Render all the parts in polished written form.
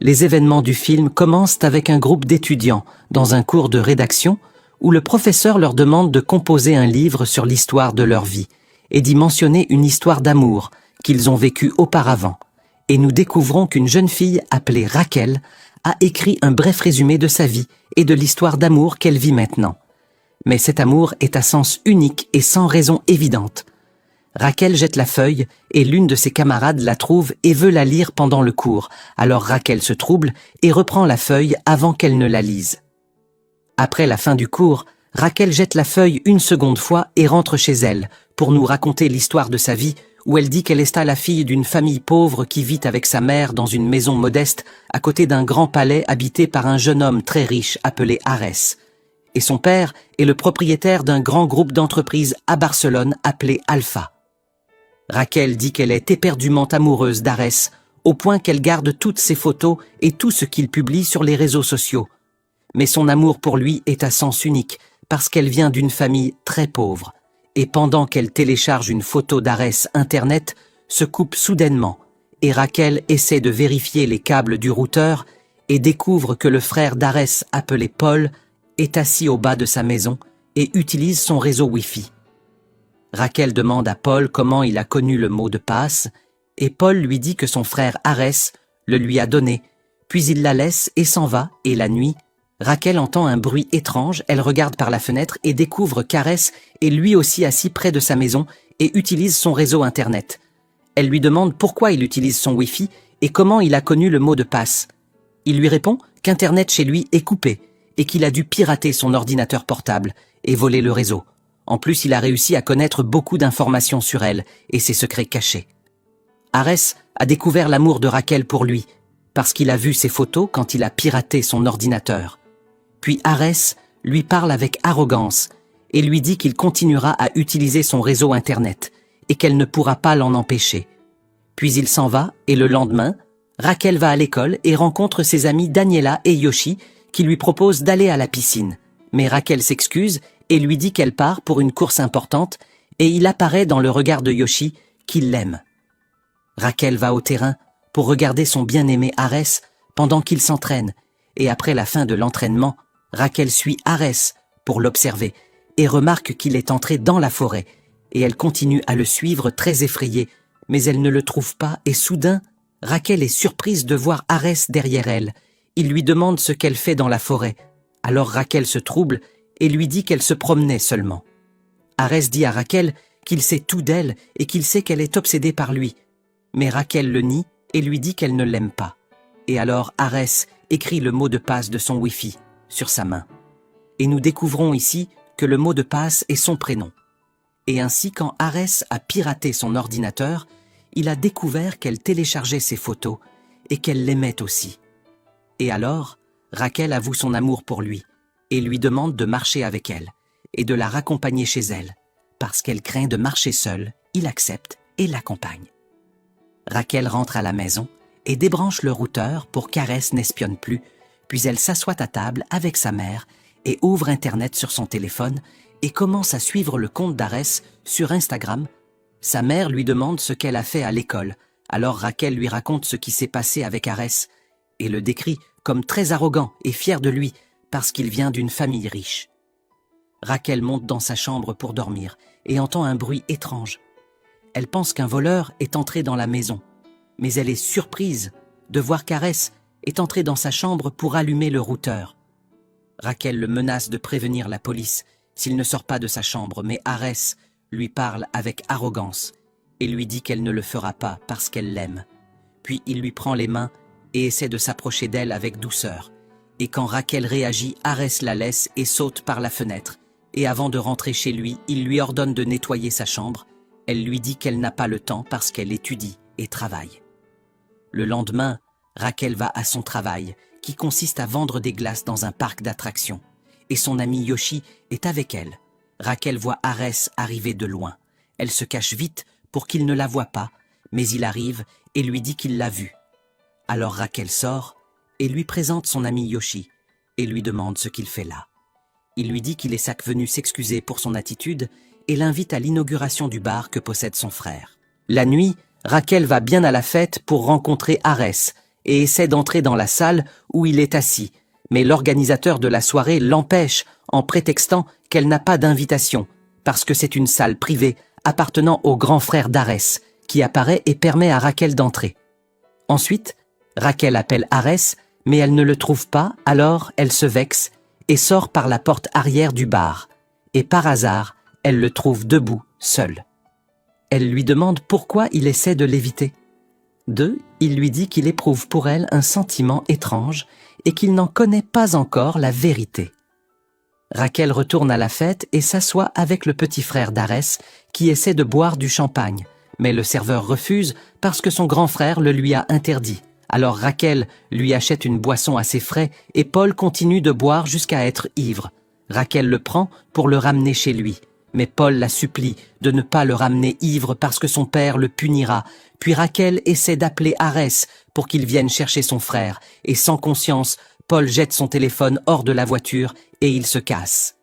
Les événements du film commencent avec un groupe d'étudiants dans un cours de rédaction où le professeur leur demande de composer un livre sur l'histoire de leur vie et d'y mentionner une histoire d'amour qu'ils ont vécue auparavant. Et nous découvrons qu'une jeune fille appelée Raquel a écrit un bref résumé de sa vie et de l'histoire d'amour qu'elle vit maintenant. Mais cet amour est à sens unique et sans raison évidente. Raquel jette la feuille et l'une de ses camarades la trouve et veut la lire pendant le cours. Alors Raquel se trouble et reprend la feuille avant qu'elle ne la lise. Après la fin du cours, Raquel jette la feuille une seconde fois et rentre chez elle pour nous raconter l'histoire de sa vie où elle dit qu'elle est la fille d'une famille pauvre qui vit avec sa mère dans une maison modeste à côté d'un grand palais habité par un jeune homme très riche appelé Arès. Et son père est le propriétaire d'un grand groupe d'entreprises à Barcelone appelé Alpha. Raquel dit qu'elle est éperdument amoureuse d'Arès, au point qu'elle garde toutes ses photos et tout ce qu'il publie sur les réseaux sociaux. Mais son amour pour lui est à sens unique, parce qu'elle vient d'une famille très pauvre. Et pendant qu'elle télécharge une photo d'Arès Internet, se coupe soudainement, et Raquel essaie de vérifier les câbles du routeur et découvre que le frère d'Arès, appelé Paul, est assis au bas de sa maison et utilise son réseau Wi-Fi. Raquel demande à Paul comment il a connu le mot de passe, et Paul lui dit que son frère Arès le lui a donné, puis il la laisse et s'en va, et la nuit, Raquel entend un bruit étrange, elle regarde par la fenêtre et découvre qu'Arès est lui aussi assis près de sa maison et utilise son réseau Internet. Elle lui demande pourquoi il utilise son Wi-Fi et comment il a connu le mot de passe. Il lui répond qu'Internet chez lui est coupé et qu'il a dû pirater son ordinateur portable et voler le réseau. En plus, il a réussi à connaître beaucoup d'informations sur elle et ses secrets cachés. Arès a découvert l'amour de Raquel pour lui, parce qu'il a vu ses photos quand il a piraté son ordinateur. Puis Arès lui parle avec arrogance et lui dit qu'il continuera à utiliser son réseau Internet et qu'elle ne pourra pas l'en empêcher. Puis il s'en va et le lendemain, Raquel va à l'école et rencontre ses amis Daniela et Yoshi qui lui proposent d'aller à la piscine. Mais Raquel s'excuse et lui dit qu'elle part pour une course importante et il apparaît dans le regard de Yoshi qu'il l'aime. Raquel va au terrain pour regarder son bien-aimé Arès pendant qu'il s'entraîne et après la fin de l'entraînement, Raquel suit Arès pour l'observer et remarque qu'il est entré dans la forêt et elle continue à le suivre très effrayée, mais elle ne le trouve pas et soudain, Raquel est surprise de voir Arès derrière elle. Il lui demande ce qu'elle fait dans la forêt. Alors Raquel se trouble et lui dit qu'elle se promenait seulement. Arès dit à Raquel qu'il sait tout d'elle et qu'il sait qu'elle est obsédée par lui. Mais Raquel le nie et lui dit qu'elle ne l'aime pas. Et alors Arès écrit le mot de passe de son Wi-Fi sur sa main. Et nous découvrons ici que le mot de passe est son prénom. Et ainsi, quand Arès a piraté son ordinateur, il a découvert qu'elle téléchargeait ses photos et qu'elle l'aimait aussi. Et alors, Raquel avoue son amour pour lui et lui demande de marcher avec elle et de la raccompagner chez elle. Parce qu'elle craint de marcher seule, il accepte et l'accompagne. Raquel rentre à la maison et débranche le routeur pour qu'Arès n'espionne plus, puis elle s'assoit à table avec sa mère et ouvre Internet sur son téléphone et commence à suivre le compte d'Arès sur Instagram. Sa mère lui demande ce qu'elle a fait à l'école, alors Raquel lui raconte ce qui s'est passé avec Arès et le décrit comme très arrogant et fier de lui parce qu'il vient d'une famille riche. Raquel monte dans sa chambre pour dormir et entend un bruit étrange. Elle pense qu'un voleur est entré dans la maison, mais elle est surprise de voir qu'Arès est entré dans sa chambre pour allumer le routeur. Raquel le menace de prévenir la police s'il ne sort pas de sa chambre, mais Arès lui parle avec arrogance et lui dit qu'elle ne le fera pas parce qu'elle l'aime. Puis il lui prend les mains et essaie de s'approcher d'elle avec douceur. Et quand Raquel réagit, Arès la laisse et saute par la fenêtre. Et avant de rentrer chez lui, il lui ordonne de nettoyer sa chambre. Elle lui dit qu'elle n'a pas le temps parce qu'elle étudie et travaille. Le lendemain, Raquel va à son travail, qui consiste à vendre des glaces dans un parc d'attractions. Et son ami Yoshi est avec elle. Raquel voit Arès arriver de loin. Elle se cache vite pour qu'il ne la voie pas, mais il arrive et lui dit qu'il l'a vue. Alors Raquel sort et lui présente son ami Yoshi et lui demande ce qu'il fait là. Il lui dit qu'il est venu s'excuser pour son attitude et l'invite à l'inauguration du bar que possède son frère. La nuit, Raquel va bien à la fête pour rencontrer Arès et essaie d'entrer dans la salle où il est assis, mais l'organisateur de la soirée l'empêche en prétextant qu'elle n'a pas d'invitation, parce que c'est une salle privée appartenant au grand frère d'Arès, qui apparaît et permet à Raquel d'entrer. Ensuite, Raquel appelle Arès, mais elle ne le trouve pas, alors elle se vexe et sort par la porte arrière du bar. Et par hasard, elle le trouve debout, seul. Elle lui demande pourquoi il essaie de l'éviter. Il lui dit qu'il éprouve pour elle un sentiment étrange et qu'il n'en connaît pas encore la vérité. Raquel retourne à la fête et s'assoit avec le petit frère d'Arès qui essaie de boire du champagne, mais le serveur refuse parce que son grand frère le lui a interdit. Alors Raquel lui achète une boisson assez frais et Paul continue de boire jusqu'à être ivre. Raquel le prend pour le ramener chez lui, mais Paul la supplie de ne pas le ramener ivre parce que son père le punira. Puis Raquel essaie d'appeler Arès pour qu'il vienne chercher son frère, et sans conscience, Paul jette son téléphone hors de la voiture et il se casse.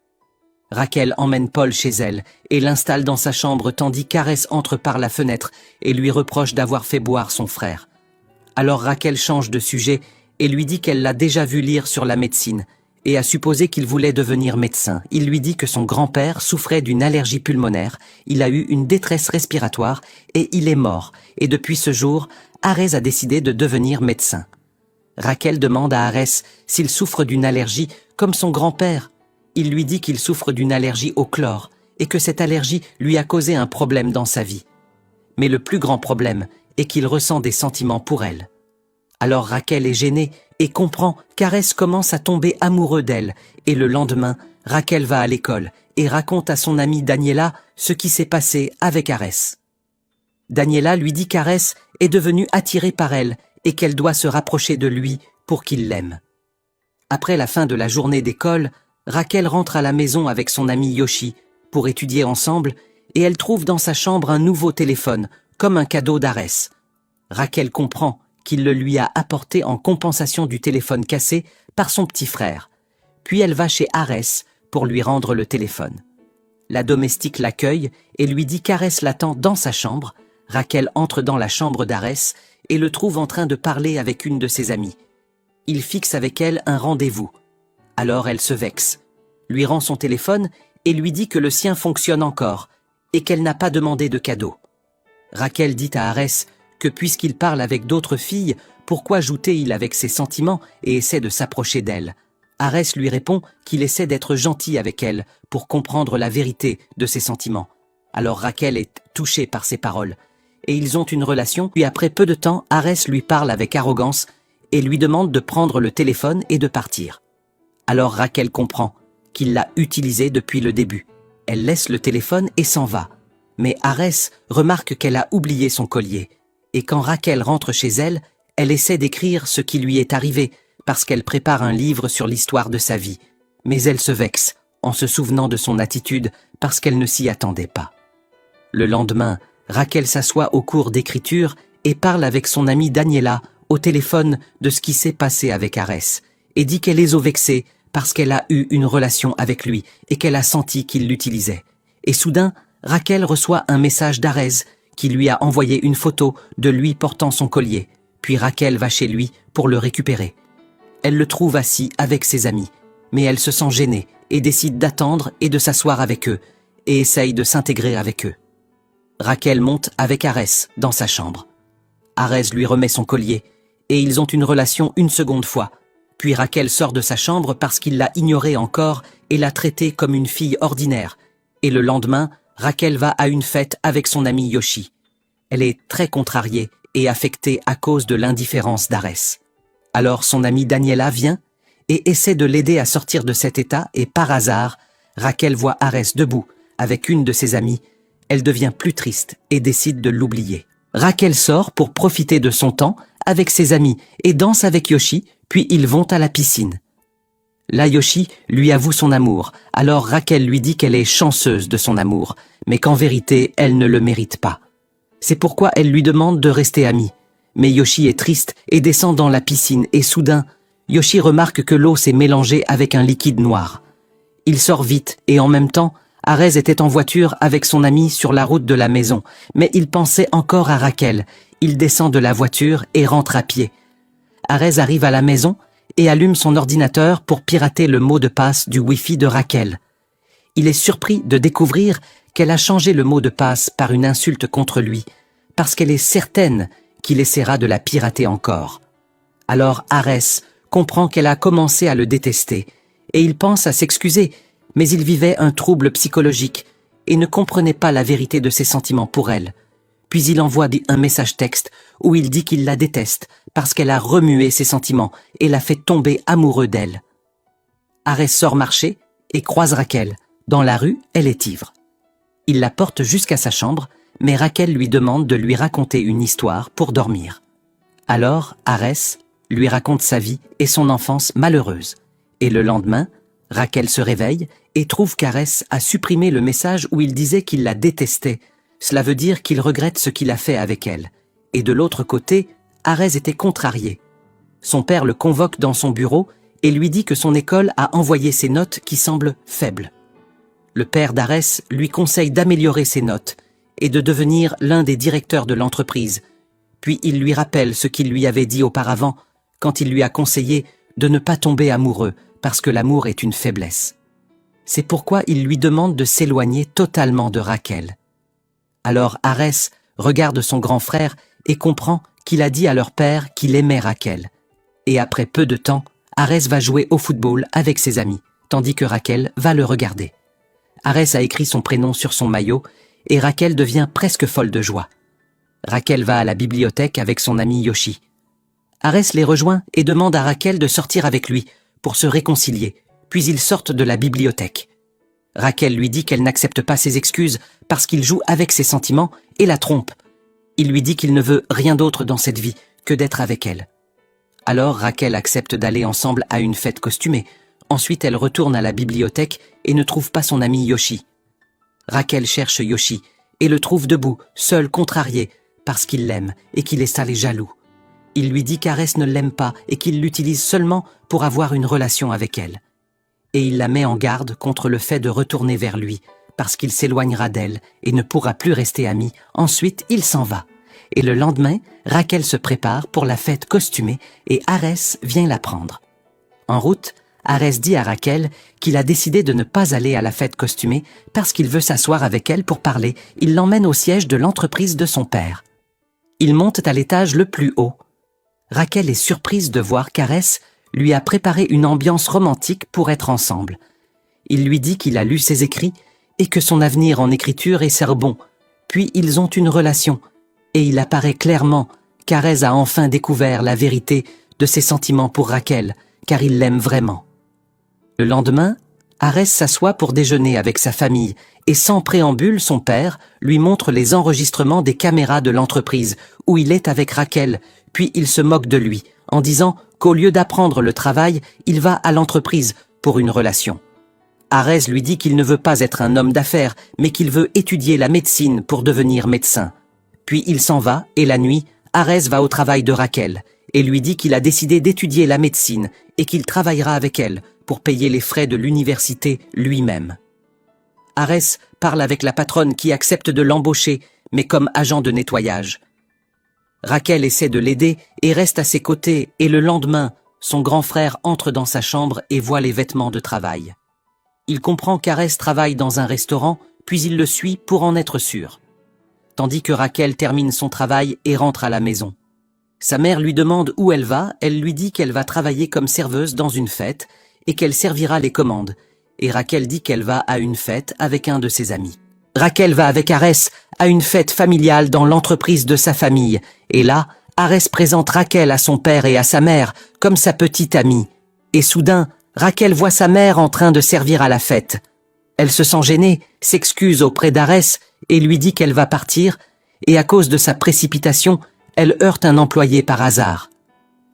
Raquel emmène Paul chez elle et l'installe dans sa chambre tandis qu'Arès entre par la fenêtre et lui reproche d'avoir fait boire son frère. Alors Raquel change de sujet et lui dit qu'elle l'a déjà vu lire sur la médecine et a supposé qu'il voulait devenir médecin. Il lui dit que son grand-père souffrait d'une allergie pulmonaire, il a eu une détresse respiratoire et il est mort. Et depuis ce jour, Arès a décidé de devenir médecin. Raquel demande à Arès s'il souffre d'une allergie comme son grand-père. Il lui dit qu'il souffre d'une allergie au chlore et que cette allergie lui a causé un problème dans sa vie. Mais le plus grand problème est qu'il ressent des sentiments pour elle. Alors Raquel est gênée et comprend qu'Arès commence à tomber amoureux d'elle et le lendemain, Raquel va à l'école et raconte à son amie Daniela ce qui s'est passé avec Arès. Daniela lui dit qu'Arès est devenu attiré par elle et qu'elle doit se rapprocher de lui pour qu'il l'aime. Après la fin de la journée d'école, Raquel rentre à la maison avec son ami Yoshi pour étudier ensemble et elle trouve dans sa chambre un nouveau téléphone, comme un cadeau d'Arès. Raquel comprend qu'il le lui a apporté en compensation du téléphone cassé par son petit frère. Puis elle va chez Arès pour lui rendre le téléphone. La domestique l'accueille et lui dit qu'Arès l'attend dans sa chambre. Raquel entre dans la chambre d'Arès et le trouve en train de parler avec une de ses amies. Il fixe avec elle un rendez-vous. Alors elle se vexe, lui rend son téléphone et lui dit que le sien fonctionne encore et qu'elle n'a pas demandé de cadeau. Raquel dit à Arès que puisqu'il parle avec d'autres filles, pourquoi joue-t-il avec ses sentiments et essaie de s'approcher d'elle? Arès lui répond qu'il essaie d'être gentil avec elle pour comprendre la vérité de ses sentiments. Alors Raquel est touchée par ses paroles et ils ont une relation. Puis après peu de temps, Arès lui parle avec arrogance et lui demande de prendre le téléphone et de partir. Alors Raquel comprend qu'il l'a utilisé depuis le début. Elle laisse le téléphone et s'en va. Mais Arès remarque qu'elle a oublié son collier. Et quand Raquel rentre chez elle, elle essaie d'écrire ce qui lui est arrivé parce qu'elle prépare un livre sur l'histoire de sa vie. Mais elle se vexe en se souvenant de son attitude parce qu'elle ne s'y attendait pas. Le lendemain, Raquel s'assoit au cours d'écriture et parle avec son amie Daniela au téléphone de ce qui s'est passé avec Arès et dit qu'elle est vexée parce qu'elle a eu une relation avec lui et qu'elle a senti qu'il l'utilisait. Et soudain, Raquel reçoit un message d'Arès qui lui a envoyé une photo de lui portant son collier. Puis Raquel va chez lui pour le récupérer. Elle le trouve assis avec ses amis, mais elle se sent gênée et décide d'attendre et de s'asseoir avec eux et essaye de s'intégrer avec eux. Raquel monte avec Arès dans sa chambre. Arès lui remet son collier et ils ont une relation une seconde fois. Puis Raquel sort de sa chambre parce qu'il l'a ignorée encore et l'a traitée comme une fille ordinaire. Et le lendemain, Raquel va à une fête avec son ami Yoshi. Elle est très contrariée et affectée à cause de l'indifférence d'Arès. Alors son amie Daniela vient et essaie de l'aider à sortir de cet état et par hasard, Raquel voit Arès debout avec une de ses amies. Elle devient plus triste et décide de l'oublier. Raquel sort pour profiter de son temps avec ses amis et danse avec Yoshi, puis ils vont à la piscine. Là, Yoshi lui avoue son amour, alors Raquel lui dit qu'elle est chanceuse de son amour, mais qu'en vérité, elle ne le mérite pas. C'est pourquoi elle lui demande de rester amie. Mais Yoshi est triste et descend dans la piscine et soudain, Yoshi remarque que l'eau s'est mélangée avec un liquide noir. Il sort vite et en même temps, Arès était en voiture avec son ami sur la route de la maison, mais il pensait encore à Raquel. Il descend de la voiture et rentre à pied. Arès arrive à la maison et allume son ordinateur pour pirater le mot de passe du Wi-Fi de Rachel. Il est surpris de découvrir qu'elle a changé le mot de passe par une insulte contre lui, parce qu'elle est certaine qu'il essaiera de la pirater encore. Alors Arès comprend qu'elle a commencé à le détester, et il pense à s'excuser, mais il vivait un trouble psychologique et ne comprenait pas la vérité de ses sentiments pour elle. Puis il envoie un message texte où il dit qu'il la déteste parce qu'elle a remué ses sentiments et l'a fait tomber amoureux d'elle. Arès sort marcher et croise Rachel. Dans la rue, elle est ivre. Il la porte jusqu'à sa chambre, mais Rachel lui demande de lui raconter une histoire pour dormir. Alors Arès lui raconte sa vie et son enfance malheureuse. Et le lendemain, Rachel se réveille et trouve qu'Arès a supprimé le message où il disait qu'il la détestait. Cela veut dire qu'il regrette ce qu'il a fait avec elle. Et de l'autre côté, Arès était contrarié. Son père le convoque dans son bureau et lui dit que son école a envoyé ses notes qui semblent faibles. Le père d'Arès lui conseille d'améliorer ses notes et de devenir l'un des directeurs de l'entreprise. Puis il lui rappelle ce qu'il lui avait dit auparavant quand il lui a conseillé de ne pas tomber amoureux parce que l'amour est une faiblesse. C'est pourquoi il lui demande de s'éloigner totalement de Rachel. Alors Arès regarde son grand frère et comprend qu'il a dit à leur père qu'il aimait Rachel. Et après peu de temps, Arès va jouer au football avec ses amis, tandis que Rachel va le regarder. Arès a écrit son prénom sur son maillot et Rachel devient presque folle de joie. Rachel va à la bibliothèque avec son ami Yoshi. Arès les rejoint et demande à Rachel de sortir avec lui pour se réconcilier, puis ils sortent de la bibliothèque. Rachel lui dit qu'elle n'accepte pas ses excuses parce qu'il joue avec ses sentiments et la trompe. Il lui dit qu'il ne veut rien d'autre dans cette vie que d'être avec elle. Alors Rachel accepte d'aller ensemble à une fête costumée. Ensuite elle retourne à la bibliothèque et ne trouve pas son ami Yoshi. Rachel cherche Yoshi et le trouve debout, seul, contrarié, parce qu'il l'aime et qu'il est sale et jaloux. Il lui dit qu'Arès ne l'aime pas et qu'il l'utilise seulement pour avoir une relation avec elle. Et il la met en garde contre le fait de retourner vers lui, parce qu'il s'éloignera d'elle et ne pourra plus rester ami. Ensuite, il s'en va. Et le lendemain, Rachel se prépare pour la fête costumée et Arès vient la prendre. En route, Arès dit à Rachel qu'il a décidé de ne pas aller à la fête costumée parce qu'il veut s'asseoir avec elle pour parler. Il l'emmène au siège de l'entreprise de son père. Ils montent à l'étage le plus haut. Rachel est surprise de voir qu'Arès lui a préparé une ambiance romantique pour être ensemble. Il lui dit qu'il a lu ses écrits et que son avenir en écriture est bon. Puis ils ont une relation et il apparaît clairement qu'Arès a enfin découvert la vérité de ses sentiments pour Rachel, car il l'aime vraiment. Le lendemain, Arès s'assoit pour déjeuner avec sa famille et sans préambule, son père lui montre les enregistrements des caméras de l'entreprise où il est avec Rachel, puis il se moque de lui en disant qu'au lieu d'apprendre le travail, il va à l'entreprise pour une relation. Arès lui dit qu'il ne veut pas être un homme d'affaires, mais qu'il veut étudier la médecine pour devenir médecin. Puis il s'en va et la nuit, Arès va au travail de Rachel et lui dit qu'il a décidé d'étudier la médecine et qu'il travaillera avec elle pour payer les frais de l'université lui-même. Arès parle avec la patronne qui accepte de l'embaucher, mais comme agent de nettoyage. Rachel essaie de l'aider et reste à ses côtés et le lendemain, son grand frère entre dans sa chambre et voit les vêtements de travail. Il comprend qu'Arès travaille dans un restaurant, puis il le suit pour en être sûr. Tandis que Rachel termine son travail et rentre à la maison. Sa mère lui demande où elle va, elle lui dit qu'elle va travailler comme serveuse dans une fête et qu'elle servira les commandes. Et Rachel dit qu'elle va à une fête avec un de ses amis. Rachel va avec Arès à une fête familiale dans l'entreprise de sa famille. Et là, Arès présente Rachel à son père et à sa mère comme sa petite amie. Et soudain, Rachel voit sa mère en train de servir à la fête. Elle se sent gênée, s'excuse auprès d'Arès et lui dit qu'elle va partir. Et à cause de sa précipitation, elle heurte un employé par hasard.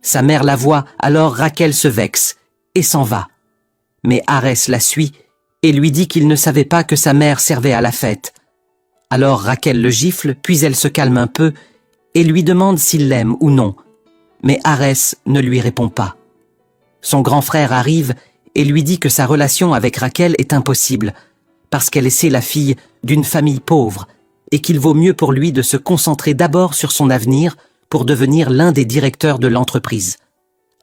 Sa mère la voit, alors Rachel se vexe et s'en va. Mais Arès la suit et lui dit qu'il ne savait pas que sa mère servait à la fête. Alors Rachel le gifle, puis elle se calme un peu et lui demande s'il l'aime ou non. Mais Arès ne lui répond pas. Son grand frère arrive et lui dit que sa relation avec Rachel est impossible, parce qu'elle est la fille d'une famille pauvre, et qu'il vaut mieux pour lui de se concentrer d'abord sur son avenir pour devenir l'un des directeurs de l'entreprise.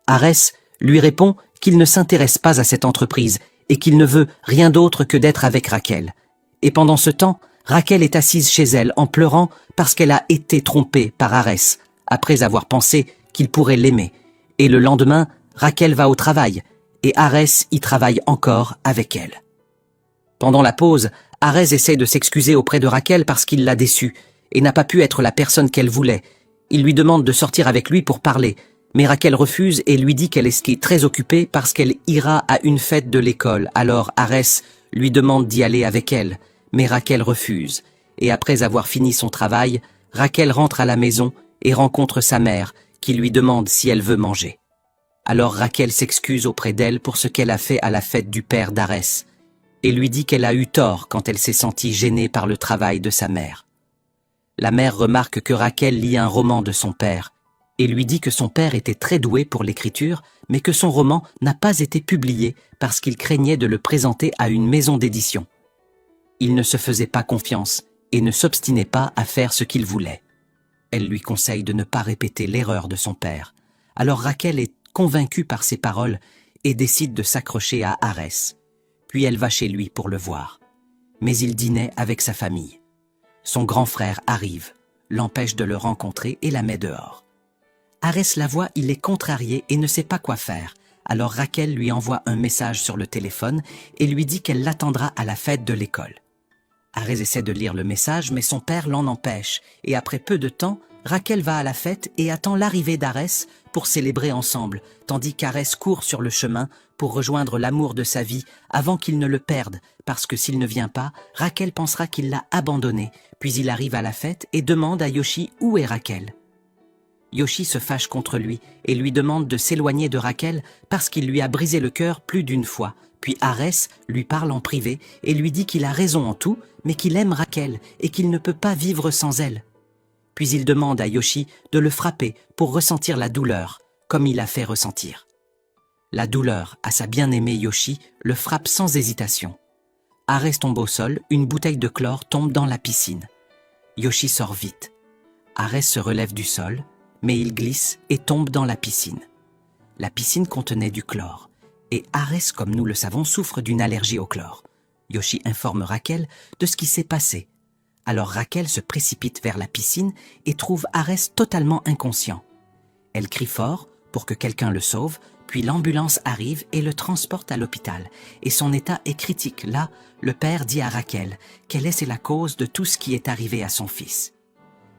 Arès lui répond qu'il ne s'intéresse pas à cette entreprise et qu'il ne veut rien d'autre que d'être avec Rachel. Et pendant ce temps, Rachel est assise chez elle en pleurant parce qu'elle a été trompée par Arès, après avoir pensé qu'il pourrait l'aimer. Et le lendemain, Rachel va au travail, et Arès y travaille encore avec elle. Pendant la pause, Arès essaie de s'excuser auprès de Rachel parce qu'il l'a déçue, et n'a pas pu être la personne qu'elle voulait. Il lui demande de sortir avec lui pour parler, mais Rachel refuse et lui dit qu'elle est très occupée parce qu'elle ira à une fête de l'école. Alors Arès lui demande d'y aller avec elle, mais Rachel refuse. Et après avoir fini son travail, Rachel rentre à la maison et rencontre sa mère, qui lui demande si elle veut manger. Alors Rachel s'excuse auprès d'elle pour ce qu'elle a fait à la fête du père d'Arès, et lui dit qu'elle a eu tort quand elle s'est sentie gênée par le travail de sa mère. La mère remarque que Rachel lit un roman de son père, et lui dit que son père était très doué pour l'écriture, mais que son roman n'a pas été publié parce qu'il craignait de le présenter à une maison d'édition. Il ne se faisait pas confiance et ne s'obstinait pas à faire ce qu'il voulait. Elle lui conseille de ne pas répéter l'erreur de son père. Alors Rachel est convaincue par ses paroles et décide de s'accrocher à Arès. Puis elle va chez lui pour le voir. Mais il dînait avec sa famille. Son grand frère arrive, l'empêche de le rencontrer et la met dehors. Arès la voit, il est contrarié et ne sait pas quoi faire. Alors Rachel lui envoie un message sur le téléphone et lui dit qu'elle l'attendra à la fête de l'école. Arès essaie de lire le message, mais son père l'en empêche. Et après peu de temps, Rachel va à la fête et attend l'arrivée d'Arès pour célébrer ensemble, tandis qu'Arès court sur le chemin pour rejoindre l'amour de sa vie avant qu'il ne le perde, parce que s'il ne vient pas, Rachel pensera qu'il l'a abandonné. Puis il arrive à la fête et demande à Yoshi où est Rachel. Yoshi se fâche contre lui et lui demande de s'éloigner de Rachel parce qu'il lui a brisé le cœur plus d'une fois. Puis Arès lui parle en privé et lui dit qu'il a raison en tout, mais qu'il aime Rachel et qu'il ne peut pas vivre sans elle. Puis il demande à Yoshi de le frapper pour ressentir la douleur, comme il a fait ressentir. La douleur à sa bien-aimée Yoshi le frappe sans hésitation. Arès tombe au sol, une bouteille de chlore tombe dans la piscine. Yoshi sort vite. Arès se relève du sol, mais il glisse et tombe dans la piscine. La piscine contenait du chlore, et Arès, comme nous le savons, souffre d'une allergie au chlore. Yoshi informe Rachel de ce qui s'est passé. Alors Rachel se précipite vers la piscine et trouve Arès totalement inconscient. Elle crie fort pour que quelqu'un le sauve, puis l'ambulance arrive et le transporte à l'hôpital. Et son état est critique. Là, le père dit à Rachel qu'elle est la cause de tout ce qui est arrivé à son fils.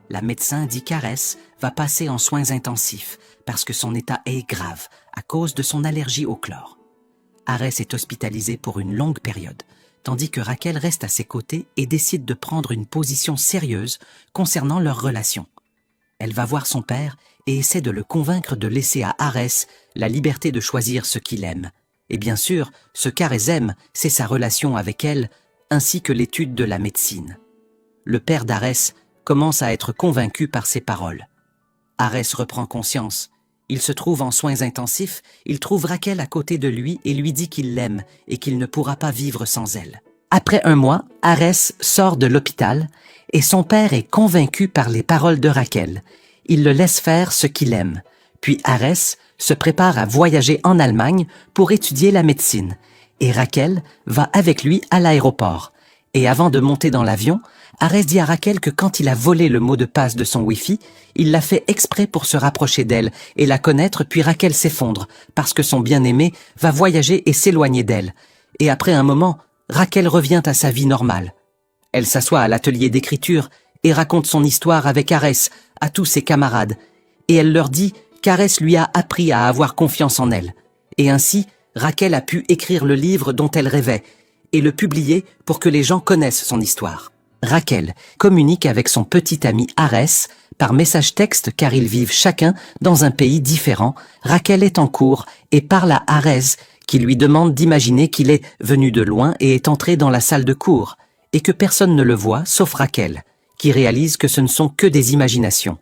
La médecin dit qu'Arès va passer en soins intensifs parce que son état est grave à cause de son allergie au chlore. Arès est hospitalisé pour une longue période, tandis que Rachel reste à ses côtés et décide de prendre une position sérieuse concernant leur relation. Elle va voir son père et essaie de le convaincre de laisser à Arès la liberté de choisir ce qu'il aime. Et bien sûr, ce qu'Arès aime, c'est sa relation avec elle, ainsi que l'étude de la médecine. Le père d'Arès commence à être convaincu par ses paroles. Arès reprend conscience. Il se trouve en soins intensifs, il trouve Rachel à côté de lui et lui dit qu'il l'aime et qu'il ne pourra pas vivre sans elle. Après un mois, Arès sort de l'hôpital et son père est convaincu par les paroles de Rachel. Il le laisse faire ce qu'il aime. Puis Arès se prépare à voyager en Allemagne pour étudier la médecine. Et Rachel va avec lui à l'aéroport. Et avant de monter dans l'avion, Arès dit à Rachel que quand il a volé le mot de passe de son Wi-Fi, il l'a fait exprès pour se rapprocher d'elle et la connaître, puis Rachel s'effondre, parce que son bien-aimé va voyager et s'éloigner d'elle. Et après un moment, Rachel revient à sa vie normale. Elle s'assoit à l'atelier d'écriture et raconte son histoire avec Arès à tous ses camarades. Et elle leur dit qu'Arès lui a appris à avoir confiance en elle. Et ainsi, Rachel a pu écrire le livre dont elle rêvait et le publier pour que les gens connaissent son histoire. Rachel communique avec son petit ami Arès par message texte car ils vivent chacun dans un pays différent. Rachel est en cours et parle à Arès qui lui demande d'imaginer qu'il est venu de loin et est entré dans la salle de cours et que personne ne le voit sauf Rachel, qui réalise que ce ne sont que des imaginations.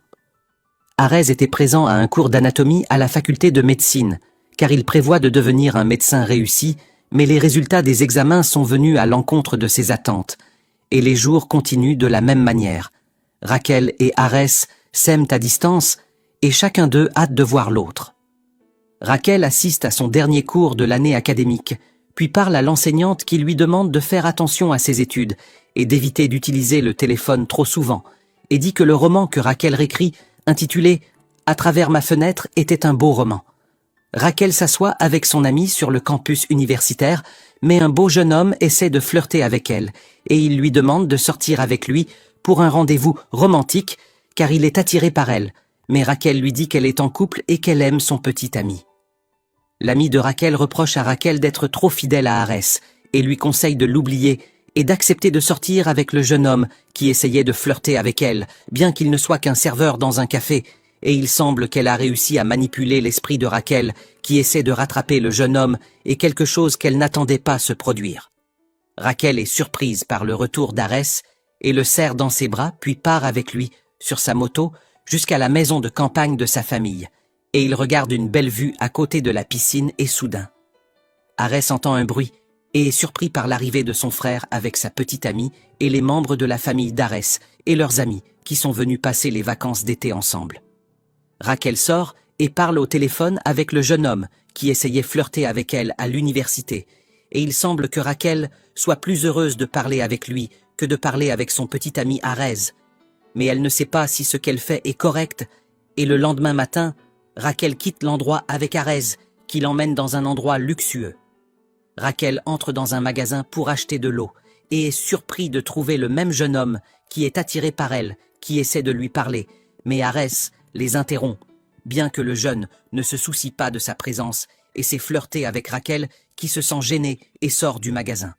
Arès était présent à un cours d'anatomie à la faculté de médecine car il prévoit de devenir un médecin réussi, mais les résultats des examens sont venus à l'encontre de ses attentes. Et les jours continuent de la même manière. Rachel et Arès s'aiment à distance et chacun d'eux hâte de voir l'autre. Rachel assiste à son dernier cours de l'année académique, puis parle à l'enseignante qui lui demande de faire attention à ses études et d'éviter d'utiliser le téléphone trop souvent, et dit que le roman que Rachel réécrit, intitulé « À travers ma fenêtre » était un beau roman. Rachel s'assoit avec son amie sur le campus universitaire, mais un beau jeune homme essaie de flirter avec elle, et il lui demande de sortir avec lui pour un rendez-vous romantique, car il est attiré par elle, mais Rachel lui dit qu'elle est en couple et qu'elle aime son petit ami. L'ami de Rachel reproche à Rachel d'être trop fidèle à Arès, et lui conseille de l'oublier et d'accepter de sortir avec le jeune homme qui essayait de flirter avec elle, bien qu'il ne soit qu'un serveur dans un café, et il semble qu'elle a réussi à manipuler l'esprit de Rachel, qui essaie de rattraper le jeune homme et quelque chose qu'elle n'attendait pas se produire. Rachel est surprise par le retour d'Arès et le serre dans ses bras, puis part avec lui, sur sa moto, jusqu'à la maison de campagne de sa famille, et il regarde une belle vue à côté de la piscine et soudain. Arès entend un bruit et est surpris par l'arrivée de son frère avec sa petite amie et les membres de la famille d'Arès et leurs amis qui sont venus passer les vacances d'été ensemble. Rachel sort et parle au téléphone avec le jeune homme qui essayait flirter avec elle à l'université, et il semble que Rachel soit plus heureuse de parler avec lui que de parler avec son petit ami Arès. Mais elle ne sait pas si ce qu'elle fait est correct, et le lendemain matin, Rachel quitte l'endroit avec Arès, qui l'emmène dans un endroit luxueux. Rachel entre dans un magasin pour acheter de l'eau, et est surpris de trouver le même jeune homme qui est attiré par elle, qui essaie de lui parler, mais Arès les interrompt, bien que le jeune ne se soucie pas de sa présence et s'est flirté avec Rachel, qui se sent gênée et sort du magasin.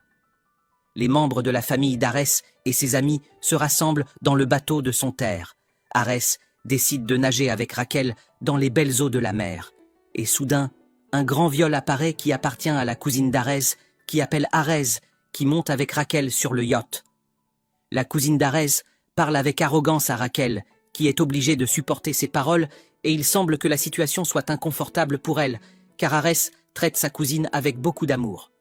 Les membres de la famille d'Arès et ses amis se rassemblent dans le bateau de son terre. Arès décide de nager avec Rachel dans les belles eaux de la mer. Et soudain, un grand viol apparaît qui appartient à la cousine d'Arès, qui appelle Arès, qui monte avec Rachel sur le yacht. La cousine d'Arès parle avec arrogance à Rachel, qui est obligée de supporter ses paroles, et il semble que la situation soit inconfortable pour elle, car Arès traite sa cousine avec beaucoup d'amour.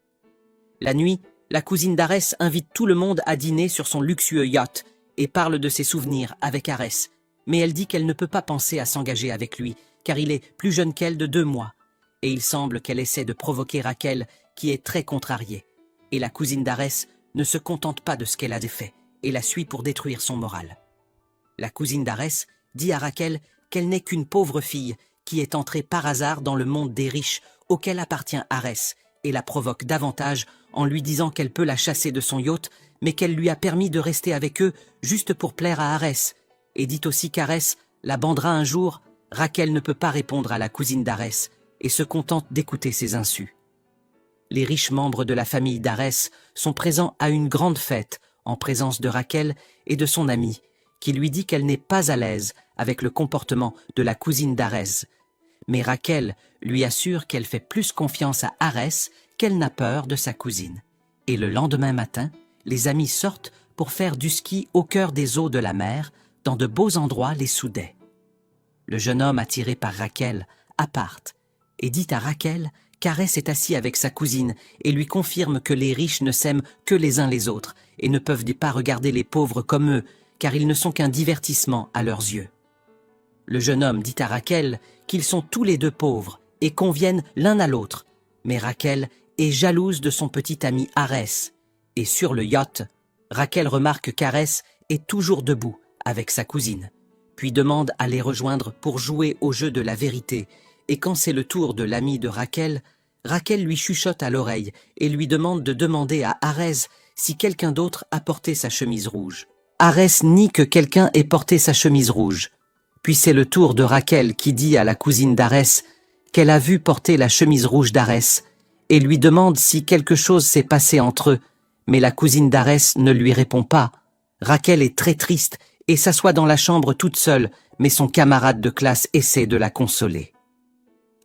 La nuit, la cousine d'Arès invite tout le monde à dîner sur son luxueux yacht et parle de ses souvenirs avec Arès, mais elle dit qu'elle ne peut pas penser à s'engager avec lui, car il est plus jeune qu'elle de 2 mois, et il semble qu'elle essaie de provoquer Rachel, qui est très contrariée, et la cousine d'Arès ne se contente pas de ce qu'elle a fait, et la suit pour détruire son moral. La cousine d'Arès dit à Rachel qu'elle n'est qu'une pauvre fille qui est entrée par hasard dans le monde des riches auquel appartient Arès, et la provoque davantage en lui disant qu'elle peut la chasser de son yacht, mais qu'elle lui a permis de rester avec eux juste pour plaire à Arès, et dit aussi qu'Arès la bandera un jour. Rachel ne peut pas répondre à la cousine d'Arès et se contente d'écouter ses insus. Les riches membres de la famille d'Arès sont présents à une grande fête en présence de Rachel et de son amie, qui lui dit qu'elle n'est pas à l'aise avec le comportement de la cousine d'Arès. Mais Rachel lui assure qu'elle fait plus confiance à Arès qu'elle n'a peur de sa cousine. Et le lendemain matin, les amis sortent pour faire du ski au cœur des eaux de la mer, dans de beaux endroits les soudaient. Le jeune homme attiré par Rachel apparte et dit à Rachel qu'Arès est assis avec sa cousine et lui confirme que les riches ne s'aiment que les uns les autres et ne peuvent pas regarder les pauvres comme eux, car ils ne sont qu'un divertissement à leurs yeux. Le jeune homme dit à Rachel qu'ils sont tous les 2 pauvres et conviennent l'un à l'autre, mais Rachel est jalouse de son petit ami Arès, et sur le yacht, Rachel remarque qu'Arès est toujours debout avec sa cousine, puis demande à les rejoindre pour jouer au jeu de la vérité, et quand c'est le tour de l'ami de Rachel, Rachel lui chuchote à l'oreille et lui demande de demander à Arès si quelqu'un d'autre a porté sa chemise rouge. Arès nie que quelqu'un ait porté sa chemise rouge. Puis c'est le tour de Rachel qui dit à la cousine d'Arès qu'elle a vu porter la chemise rouge d'Arès et lui demande si quelque chose s'est passé entre eux, mais la cousine d'Arès ne lui répond pas. Rachel est très triste et s'assoit dans la chambre toute seule, mais son camarade de classe essaie de la consoler.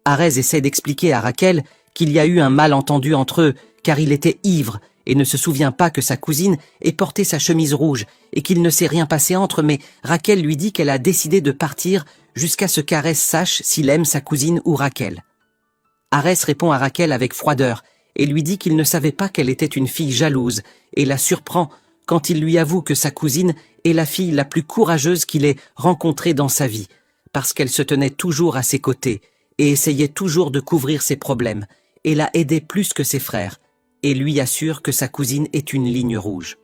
Arès essaie d'expliquer à Rachel qu'il y a eu un malentendu entre eux, car il était ivre et ne se souvient pas que sa cousine ait porté sa chemise rouge et qu'il ne s'est rien passé entre, mais Rachel lui dit qu'elle a décidé de partir jusqu'à ce qu'Arès sache s'il aime sa cousine ou Rachel. Arès répond à Rachel avec froideur et lui dit qu'il ne savait pas qu'elle était une fille jalouse et la surprend quand il lui avoue que sa cousine est la fille la plus courageuse qu'il ait rencontrée dans sa vie, parce qu'elle se tenait toujours à ses côtés et essayait toujours de couvrir ses problèmes, et la aidait plus que ses frères, et lui assure que sa cousine est une ligne rouge.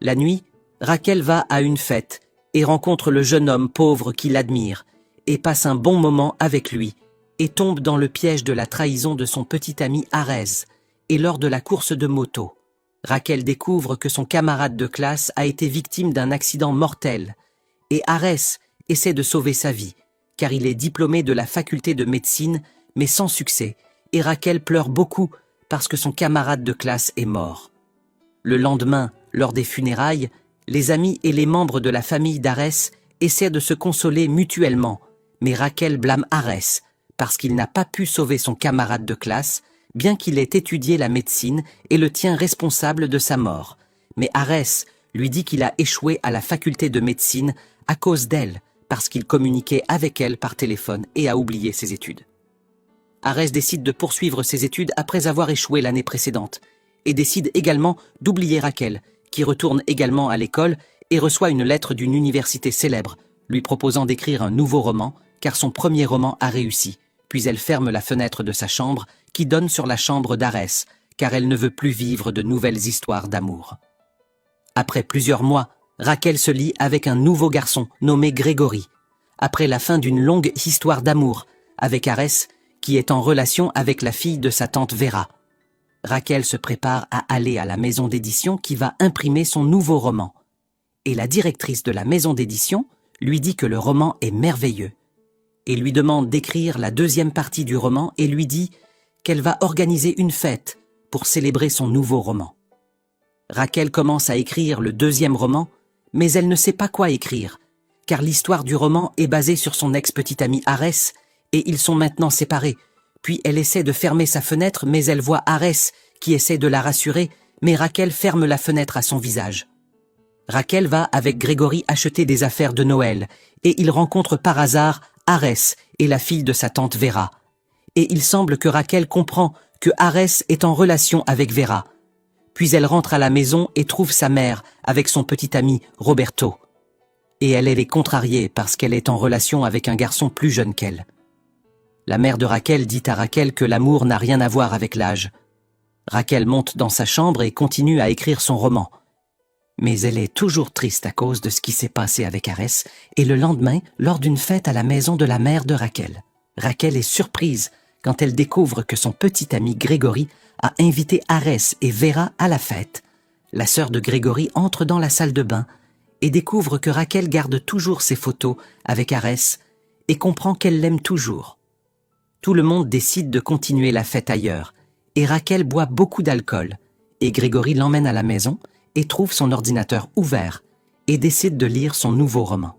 La nuit, Rachel va à une fête et rencontre le jeune homme pauvre qui l'admire, et passe un bon moment avec lui, et tombe dans le piège de la trahison de son petit ami Arès, et lors de la course de moto. Rachel découvre que son camarade de classe a été victime d'un accident mortel, et Arès essaie de sauver sa vie, car il est diplômé de la faculté de médecine, mais sans succès, et Rachel pleure beaucoup parce que son camarade de classe est mort. Le lendemain, lors des funérailles, les amis et les membres de la famille d'Arès essaient de se consoler mutuellement, mais Rachel blâme Arès parce qu'il n'a pas pu sauver son camarade de classe, bien qu'il ait étudié la médecine et le tient responsable de sa mort. Mais Arès lui dit qu'il a échoué à la faculté de médecine à cause d'elle, parce qu'il communiquait avec elle par téléphone et a oublié ses études. Arès décide de poursuivre ses études après avoir échoué l'année précédente, et décide également d'oublier Rachel, qui retourne également à l'école et reçoit une lettre d'une université célèbre, lui proposant d'écrire un nouveau roman, car son premier roman a réussi. Puis elle ferme la fenêtre de sa chambre, qui donne sur la chambre d'Arès, car elle ne veut plus vivre de nouvelles histoires d'amour. Après plusieurs mois, Rachel se lie avec un nouveau garçon nommé Grégory, après la fin d'une longue histoire d'amour avec Arès, qui est en relation avec la fille de sa tante Vera. Rachel se prépare à aller à la maison d'édition qui va imprimer son nouveau roman. Et la directrice de la maison d'édition lui dit que le roman est merveilleux, et lui demande d'écrire la deuxième partie du roman et lui dit qu'elle va organiser une fête pour célébrer son nouveau roman. Rachel commence à écrire le deuxième roman, mais elle ne sait pas quoi écrire, car l'histoire du roman est basée sur son ex-petit ami Arès, et ils sont maintenant séparés. Puis elle essaie de fermer sa fenêtre, mais elle voit Arès qui essaie de la rassurer, mais Rachel ferme la fenêtre à son visage. Rachel va avec Grégory acheter des affaires de Noël, et il rencontre par hasard Arès et la fille de sa tante Vera. Et il semble que Rachel comprend que Arès est en relation avec Vera. Puis elle rentre à la maison et trouve sa mère avec son petit ami Roberto. Et elle est contrariée parce qu'elle est en relation avec un garçon plus jeune qu'elle. La mère de Rachel dit à Rachel que l'amour n'a rien à voir avec l'âge. Rachel monte dans sa chambre et continue à écrire son roman. Mais elle est toujours triste à cause de ce qui s'est passé avec Arès, et le lendemain, lors d'une fête à la maison de la mère de Rachel, Rachel est surprise quand elle découvre que son petit ami Grégory a invité Arès et Vera à la fête. La sœur de Grégory entre dans la salle de bain et découvre que Rachel garde toujours ses photos avec Arès et comprend qu'elle l'aime toujours. Tout le monde décide de continuer la fête ailleurs, et Rachel boit beaucoup d'alcool, et Grégory l'emmène à la maison et trouve son ordinateur ouvert et décide de lire son nouveau roman.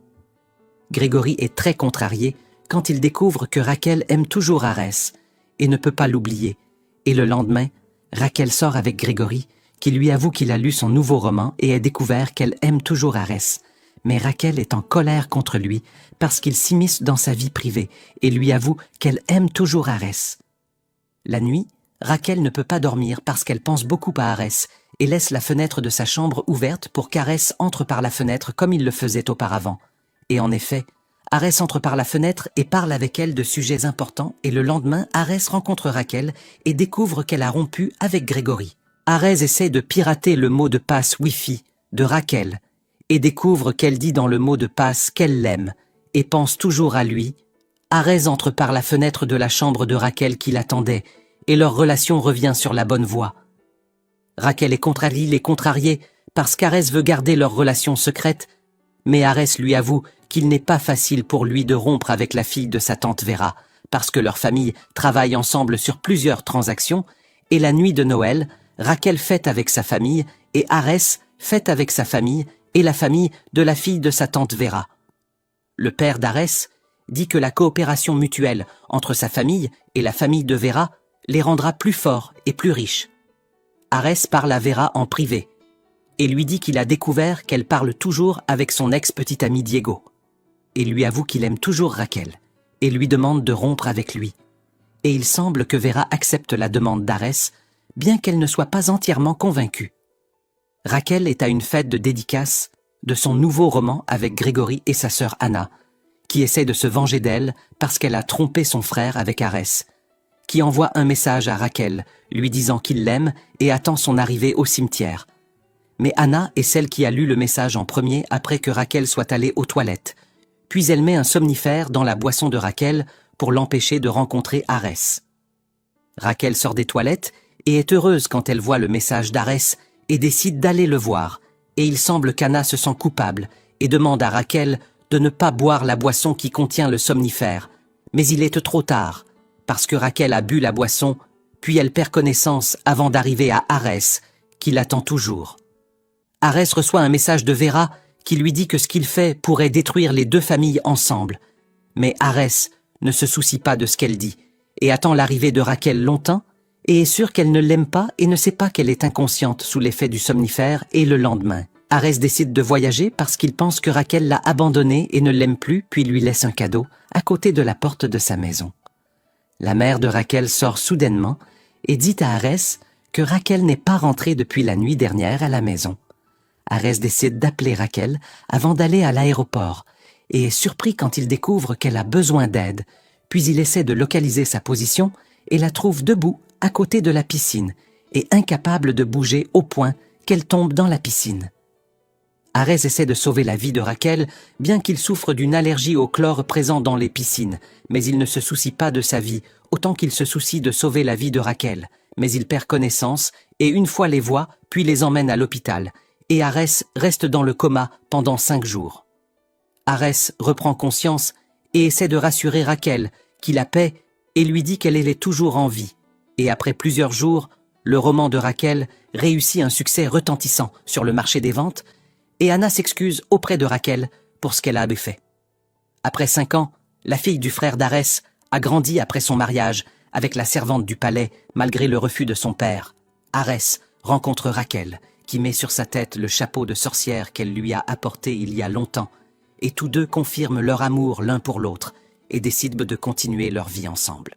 Grégory est très contrarié quand il découvre que Rachel aime toujours Arès et ne peut pas l'oublier, et le lendemain, Rachel sort avec Grégory, qui lui avoue qu'il a lu son nouveau roman et a découvert qu'elle aime toujours Arès. Mais Rachel est en colère contre lui parce qu'il s'immisce dans sa vie privée et lui avoue qu'elle aime toujours Arès. La nuit, Rachel ne peut pas dormir parce qu'elle pense beaucoup à Arès et laisse la fenêtre de sa chambre ouverte pour qu'Arès entre par la fenêtre comme il le faisait auparavant. Et en effet, Arès entre par la fenêtre et parle avec elle de sujets importants, et le lendemain, Arès rencontre Rachel et découvre qu'elle a rompu avec Grégory. Arès essaie de pirater le mot de passe Wi-Fi de Rachel et découvre qu'elle dit dans le mot de passe qu'elle l'aime et pense toujours à lui. Arès entre par la fenêtre de la chambre de Rachel qui l'attendait et leur relation revient sur la bonne voie. Rachel est contrariée parce qu'Arès veut garder leur relation secrète, mais Arès lui avoue qu'il n'est pas facile pour lui de rompre avec la fille de sa tante Vera, parce que leur famille travaille ensemble sur plusieurs transactions, et la nuit de Noël, Rachel fête avec sa famille, et Arès fête avec sa famille, et la famille de la fille de sa tante Vera. Le père d'Arès dit que la coopération mutuelle entre sa famille et la famille de Vera les rendra plus forts et plus riches. Arès parle à Vera en privé, et lui dit qu'il a découvert qu'elle parle toujours avec son ex-petit ami Diego, et lui avoue qu'il aime toujours Rachel, et lui demande de rompre avec lui. Et il semble que Vera accepte la demande d'Arès, bien qu'elle ne soit pas entièrement convaincue. Rachel est à une fête de dédicace de son nouveau roman avec Grégory et sa sœur Anna, qui essaie de se venger d'elle parce qu'elle a trompé son frère avec Arès, qui envoie un message à Rachel, lui disant qu'il l'aime et attend son arrivée au cimetière. Mais Anna est celle qui a lu le message en premier après que Rachel soit allée aux toilettes. Puis elle met un somnifère dans la boisson de Rachel pour l'empêcher de rencontrer Arès. Rachel sort des toilettes et est heureuse quand elle voit le message d'Arès et décide d'aller le voir. Et il semble qu'Anna se sent coupable et demande à Rachel de ne pas boire la boisson qui contient le somnifère. Mais il est trop tard, parce que Rachel a bu la boisson, puis elle perd connaissance avant d'arriver à Arès, qui l'attend toujours. Arès reçoit un message de Vera qui lui dit que ce qu'il fait pourrait détruire les deux familles ensemble. Mais Arès ne se soucie pas de ce qu'elle dit et attend l'arrivée de Rachel longtemps et est sûr qu'elle ne l'aime pas et ne sait pas qu'elle est inconsciente sous l'effet du somnifère. Et le lendemain, Arès décide de voyager parce qu'il pense que Rachel l'a abandonné et ne l'aime plus, puis lui laisse un cadeau à côté de la porte de sa maison. La mère de Rachel sort soudainement et dit à Arès que Rachel n'est pas rentrée depuis la nuit dernière à la maison. Arès décide d'appeler Rachel avant d'aller à l'aéroport et est surpris quand il découvre qu'elle a besoin d'aide, puis il essaie de localiser sa position et la trouve debout à côté de la piscine et incapable de bouger au point qu'elle tombe dans la piscine. Arès essaie de sauver la vie de Rachel, bien qu'il souffre d'une allergie au chlore présent dans les piscines, mais il ne se soucie pas de sa vie, autant qu'il se soucie de sauver la vie de Rachel. Mais il perd connaissance et une fois les voit, puis les emmène à l'hôpital, et Arès reste dans le coma pendant 5 jours. Arès reprend conscience et essaie de rassurer Rachel, qui la paie et lui dit qu'elle est toujours en vie. Et après plusieurs jours, le roman de Rachel réussit un succès retentissant sur le marché des ventes, et Anna s'excuse auprès de Rachel pour ce qu'elle avait fait. Après 5 ans, la fille du frère d'Arès a grandi après son mariage avec la servante du palais, malgré le refus de son père. Arès rencontre Rachel, qui met sur sa tête le chapeau de sorcière qu'elle lui a apporté il y a longtemps, et tous deux confirment leur amour l'un pour l'autre et décident de continuer leur vie ensemble.